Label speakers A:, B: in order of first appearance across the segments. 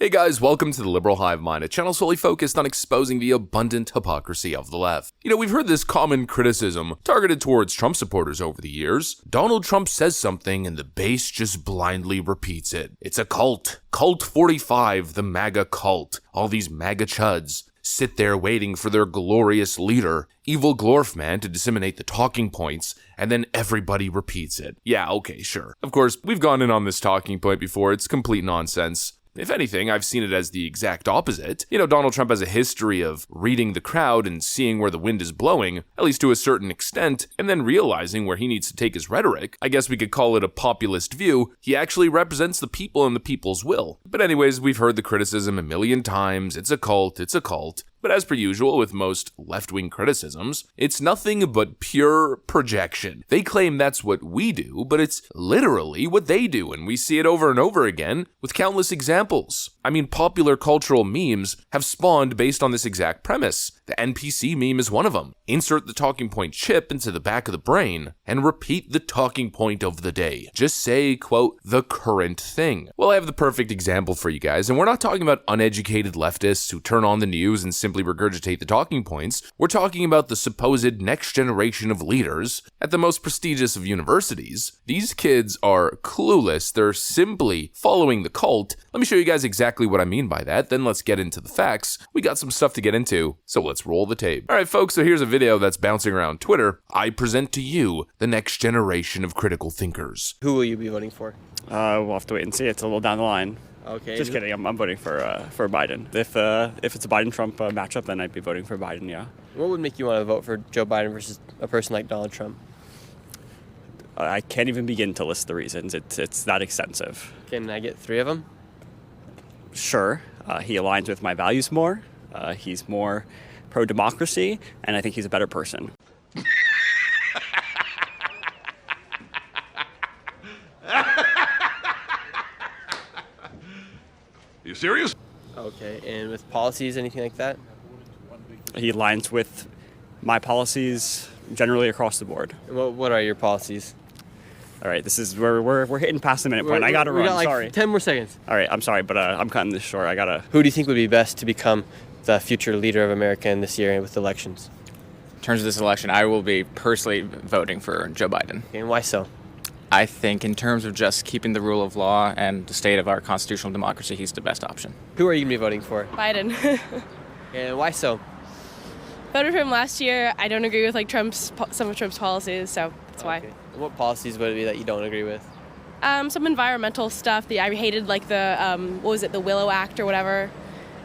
A: Hey guys, welcome to the Liberal Hive Mind, a channel solely focused on exposing the abundant hypocrisy of the left. You know, we've heard this common criticism targeted towards Trump supporters over the years. Donald Trump says something and the base just blindly repeats it. It's a cult. Cult 45, the MAGA cult. All these MAGA chuds sit there waiting for their glorious leader, Evil Glorfman, to disseminate the talking points, and then everybody repeats it. Yeah, okay, sure. Of course, we've gone in on this talking point before. It's complete nonsense. If anything, I've seen it as the exact opposite. You know, Donald Trump has a history of reading the crowd and seeing where the wind is blowing, at least to a certain extent, and then realizing where he needs to take his rhetoric. I guess we could call it a populist view. He actually represents the people and the people's will. But anyways, we've heard the criticism a million times. It's a cult, it's a cult. But as per usual with most left-wing criticisms, it's nothing but pure projection. They claim that's what we do, but it's literally what they do, and we see it over and over again with countless examples. I mean, popular cultural memes have spawned based on this exact premise. The NPC meme is one of them. Insert the talking point chip into the back of the brain and repeat the talking point of the day. Just say, quote, the current thing. Well, I have the perfect example for you guys, and we're not talking about uneducated leftists who turn on the news and simply regurgitate the talking points. We're talking about the supposed next generation of leaders at the most prestigious of universities. These kids are clueless. They're simply following the cult. Let me show you guys exactly what I mean by that, then let's get into the facts. We got some stuff to get into, so let's roll the tape. Alright folks, so here's a video that's bouncing around Twitter. I present to you the next generation of critical thinkers.
B: Who will you be voting for?
C: We'll have to wait and see. It's a little down the line.
B: Okay.
C: Just kidding. I'm voting for Biden. If it's a Biden-Trump matchup, then I'd be voting for Biden. Yeah.
B: What would make you want to vote for Joe Biden versus a person like Donald Trump?
C: I can't even begin to list the reasons. It's that extensive.
B: Can I get three of them?
C: Sure. He aligns with my values more. He's more pro-democracy, and I think he's a better person.
D: You serious?
B: Okay, and with policies, anything like that?
C: He aligns with my policies generally across the board.
B: And what are your policies?
C: All right, this is where we're hitting past the minute point. I gotta run.
B: We got like
C: sorry.
B: 10 more seconds.
C: All right, I'm sorry, but I'm cutting this short. I gotta.
B: Who do you think would be best to become the future leader of America in this year with elections?
E: In terms of this election, I will be personally voting for Joe Biden.
B: And why so?
E: I think in terms of just keeping the rule of law and the state of our constitutional democracy, he's the best option.
B: Who are you going to be voting for?
F: Biden.
B: And why so?
F: Voted for him last year. I don't agree with some of Trump's policies, so that's why.
B: And what policies would it be that you don't agree with?
F: Some environmental stuff. I hated the Willow Act or whatever.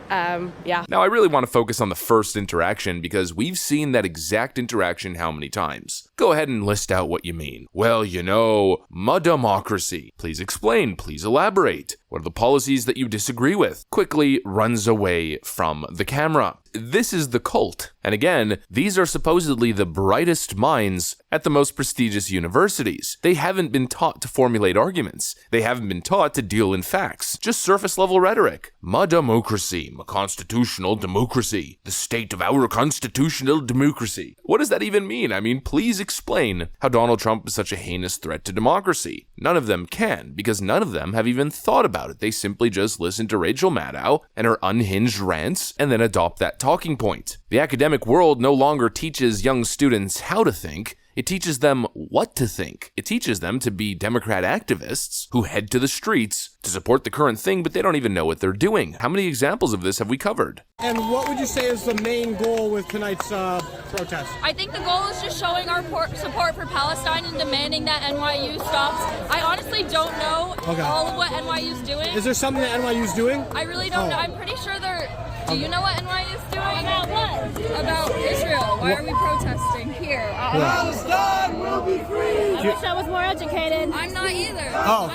F: Yeah.
A: Now, I really want to focus on the first interaction because we've seen that exact interaction how many times? Go ahead and list out what you mean. Well, you know, my democracy. Please explain. Please elaborate. What are the policies that you disagree with? Quickly runs away from the camera. This is the cult. And again, these are supposedly the brightest minds at the most prestigious universities. They haven't been taught to formulate arguments. They haven't been taught to deal in facts. Just surface level rhetoric. My democracy, my constitutional democracy, the state of our constitutional democracy. What does that even mean? I mean, please explain how Donald Trump is such a heinous threat to democracy. None of them can, because none of them have even thought about it. They simply just listen to Rachel Maddow and her unhinged rants and then adopt that talking point. The academic world no longer teaches young students how to think. It teaches them what to think. It teaches them to be Democrat activists who head to the streets to support the current thing, but they don't even know what they're doing. How many examples of this have we covered?
G: And what would you say is the main goal with tonight's protest?
H: I think the goal is just showing our support for Palestine and demanding that NYU stops. I honestly don't know all of what NYU's doing.
G: Is there something that NYU's doing?
H: I really don't know. I'm pretty sure they're... Do you know what NYU's doing?
F: About what?
H: About Israel. Why are we protesting here?
G: Palestine will be free!
F: I wish I was more educated.
H: I'm not either.
G: Oh.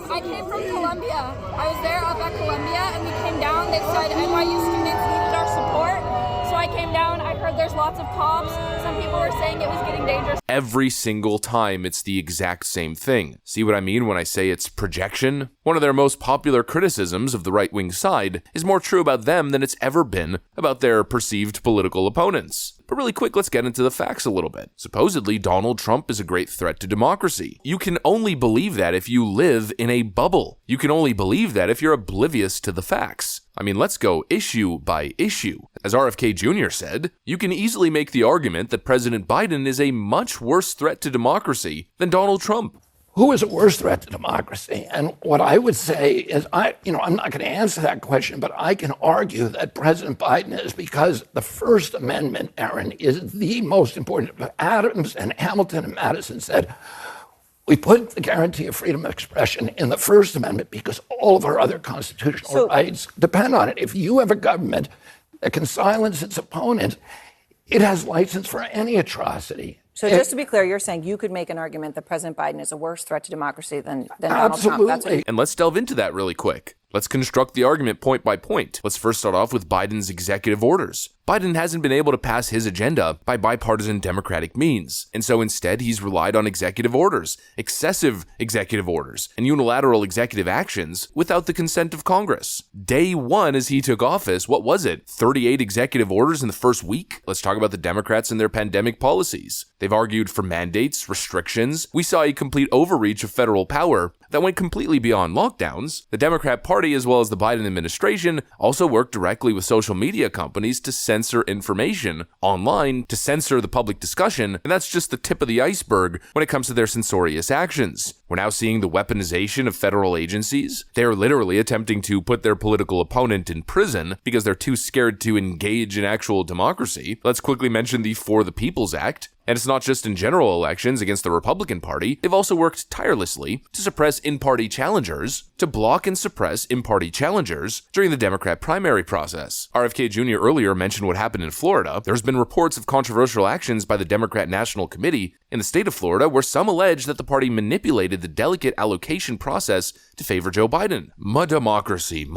H: I came from Columbia. I was there up at Columbia and we came down. They said NYU students needed our support. So I came down. I heard there's lots of cops. Some people were saying it was getting dangerous.
A: Every single time, it's the exact same thing. See what I mean when I say it's projection? One of their most popular criticisms of the right-wing side is more true about them than it's ever been about their perceived political opponents. But really quick, let's get into the facts a little bit. Supposedly, Donald Trump is a great threat to democracy. You can only believe that if you live in a bubble. You can only believe that if you're oblivious to the facts. I mean, let's go issue by issue. As RFK Jr. said, you can easily make the argument that President Biden is a much worse threat to democracy than Donald Trump.
D: Who is a worse threat to democracy? And what I would say is, I'm not going to answer that question, but I can argue that President Biden is, because the First Amendment, Aaron, is the most important. Adams and Hamilton and Madison said, we put the guarantee of freedom of expression in the First Amendment because all of our other constitutional rights depend on it. If you have a government that can silence its opponent, it has license for any atrocity.
I: So just to be clear, you're saying you could make an argument that President Biden is a worse threat to democracy than Donald Trump.
D: Absolutely.
A: And let's delve into that really quick. Let's construct the argument point by point. Let's first start off with Biden's executive orders. Biden hasn't been able to pass his agenda by bipartisan Democratic means, and so instead he's relied on executive orders, excessive executive orders, and unilateral executive actions without the consent of Congress. Day one as he took office, what was it? 38 executive orders in the first week? Let's talk about the Democrats and their pandemic policies. They've argued for mandates, restrictions. We saw a complete overreach of federal power that went completely beyond lockdowns. The Democrat Party, as well as the Biden administration, also worked directly with social media companies to censor information online, to censor the public discussion, and that's just the tip of the iceberg when it comes to their censorious actions. We're now seeing the weaponization of federal agencies. They are literally attempting to put their political opponent in prison because they're too scared to engage in actual democracy. Let's quickly mention the For the People's Act. And it's not just in general elections against the Republican Party. They've also worked tirelessly to suppress in-party challengers, to block and suppress in-party challengers during the Democrat primary process. RFK Jr. earlier mentioned what happened in Florida. There's been reports of controversial actions by the Democrat National Committee in the state of Florida where some allege that the party manipulated the delicate allocation process to favor Joe Biden. My democracy.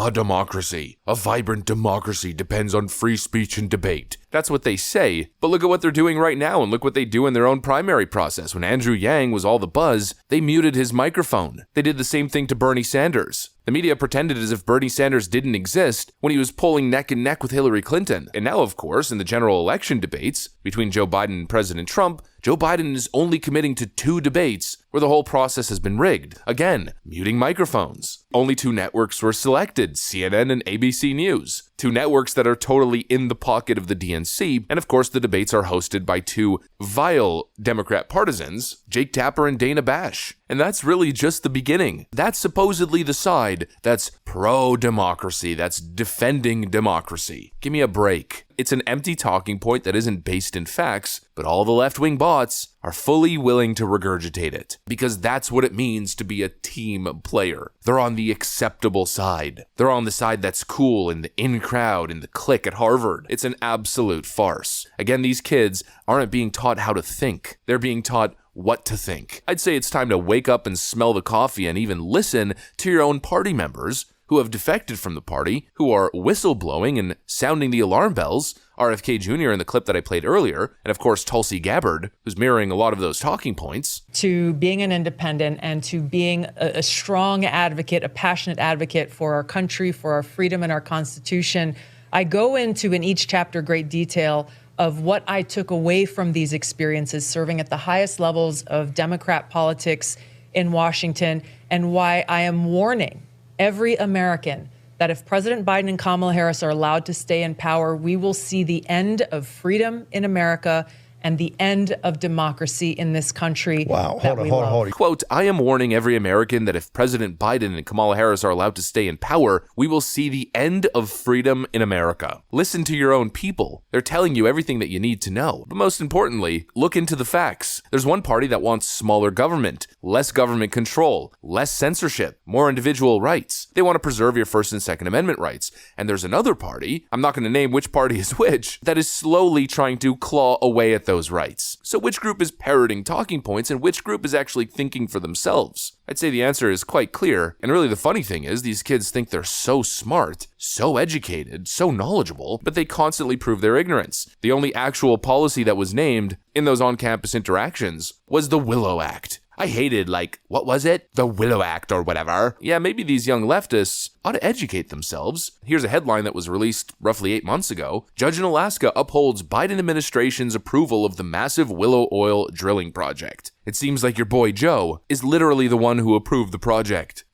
A: A vibrant democracy depends on free speech and debate. That's what they say, but look at what they're doing right now and look what they do in their own primary process. When Andrew Yang was all the buzz, they muted his microphone. They did the same thing to Bernie Sanders. The media pretended as if Bernie Sanders didn't exist when he was polling neck and neck with Hillary Clinton. And now, of course, in the general election debates between Joe Biden and President Trump, Joe Biden is only committing to 2 debates where the whole process has been rigged. Again, muting microphones. Only 2 networks were selected, CNN and ABC News. 2 networks that are totally in the pocket of the DNC, and of course the debates are hosted by 2 vile Democrat partisans, Jake Tapper and Dana Bash. And that's really just the beginning. That's supposedly the side that's pro-democracy, that's defending democracy. Give me a break. It's an empty talking point that isn't based in facts, but all the left-wing bots are fully willing to regurgitate it, because that's what it means to be a team player. They're on the acceptable side. They're on the side that's cool in the in-crowd, in the clique at Harvard. It's an absolute farce. Again, these kids aren't being taught how to think. They're being taught what to think. I'd say it's time to wake up and smell the coffee and even listen to your own party members who have defected from the party, who are whistleblowing and sounding the alarm bells. RFK Jr. in the clip that I played earlier, and of course Tulsi Gabbard, who's mirroring a lot of those talking points.
J: To being an independent and to being a strong advocate, a passionate advocate for our country, for our freedom and our Constitution, I go into in each chapter great detail of what I took away from these experiences serving at the highest levels of Democrat politics in Washington, and why I am warning every American that if President Biden and Kamala Harris are allowed to stay in power, we will see the end of freedom in America and the end of democracy in this country.
K: Wow, hold on.
A: Quote, I am warning every American that if President Biden and Kamala Harris are allowed to stay in power, we will see the end of freedom in America. Listen to your own people. They're telling you everything that you need to know. But most importantly, look into the facts. There's one party that wants smaller government, less government control, less censorship, more individual rights. They want to preserve your First and Second Amendment rights. And there's another party, I'm not going to name which party is which, that is slowly trying to claw away at those rights. So which group is parroting talking points and which group is actually thinking for themselves? I'd say the answer is quite clear. And really the funny thing is these kids think they're so smart, so educated, so knowledgeable, but they constantly prove their ignorance. The only actual policy that was named in those on-campus interactions was the Willow Act. I hated, like, what was it? The Willow Act or whatever. Yeah, maybe these young leftists ought to educate themselves. Here's a headline that was released roughly 8 months ago. Judge in Alaska upholds Biden administration's approval of the massive Willow oil drilling project. It seems like your boy Joe is literally the one who approved the project.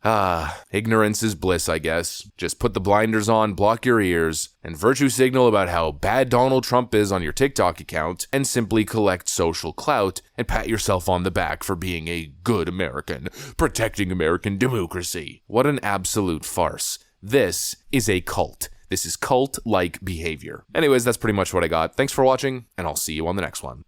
A: Ignorance is bliss, I guess. Just put the blinders on, block your ears, and virtue signal about how bad Donald Trump is on your TikTok account, and simply collect social clout and pat yourself on the back for being a good American, protecting American democracy. What an absolute farce. This is a cult. This is cult-like behavior. Anyways, that's pretty much what I got. Thanks for watching, and I'll see you on the next one.